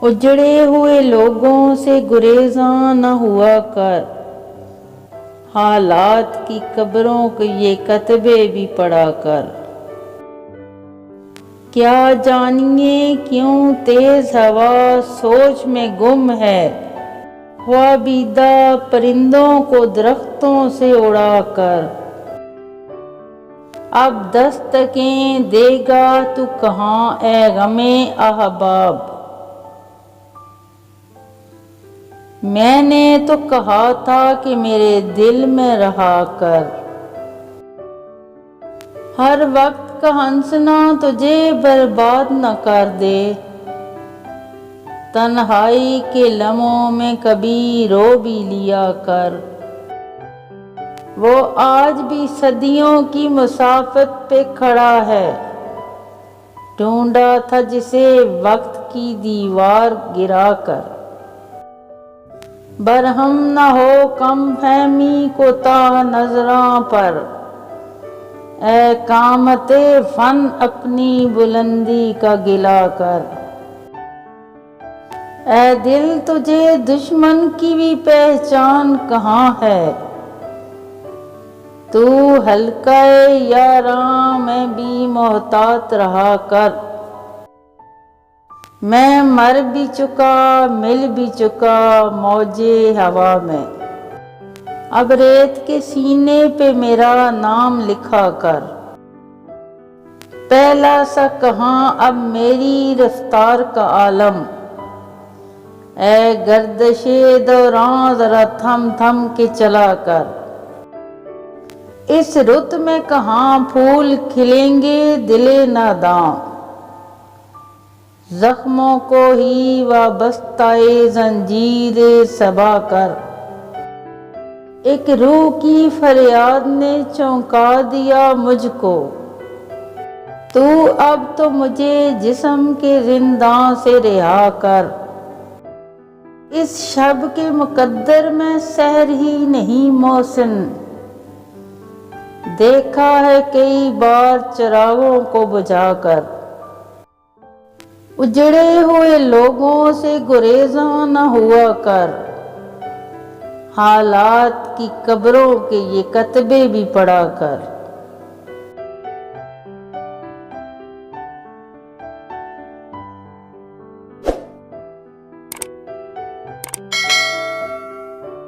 उजड़े हुए लोगों से गुरेज़ा न हुआ कर, हालात की कब्रों के ये कतबे भी पढ़ा कर। क्या जानिए क्यों तेज हवा सोच में गुम है, ख्वाबीदा परिंदों को दरख्तों से उड़ा कर। अब दस्तकें देगा तू कहाँ ए गमे अहबाब, मैंने तो कहा था कि मेरे दिल में रहा कर। हर वक्त का हंसना तुझे बर्बाद न कर दे, तन्हाई के लम्हों में कभी रो भी लिया कर। वो आज भी सदियों की मुसाफत पे खड़ा है, ढूंढा था जिसे वक्त की दीवार गिरा कर। बरहम न हो कम फहमी कोताह नजरां पर, ए कामते फन अपनी बुलंदी का गिला कर। ए दिल तुझे दुश्मन की भी पहचान कहाँ है, तू हल्का यारां में भी मोहतात रहा कर। मैं मर भी चुका मिल भी चुका मौजे हवा में, अब रेत के सीने पे मेरा नाम लिखा कर। पहला सा कहाँ अब मेरी रफ्तार का आलम, ए गर्दशे दौरां जरा थम थम के चला कर। इस रुत में कहाँ फूल खिलेंगे दिले नादां, जख्मों को ही वाबस्ताए जंजीरे सबा कर। एक रूह की फरियाद ने चौंका दिया मुझको, तू अब तो मुझे जिस्म के जिंदां से रिहा कर। इस शब के मुकद्दर में सहर ही नहीं मौसिन, देखा है कई बार चिरागों को बुझाकर। उजड़े हुए लोगों से गुरेज़ा न हुआ कर, हालात की कब्रों के ये कतबे भी पढ़ा कर।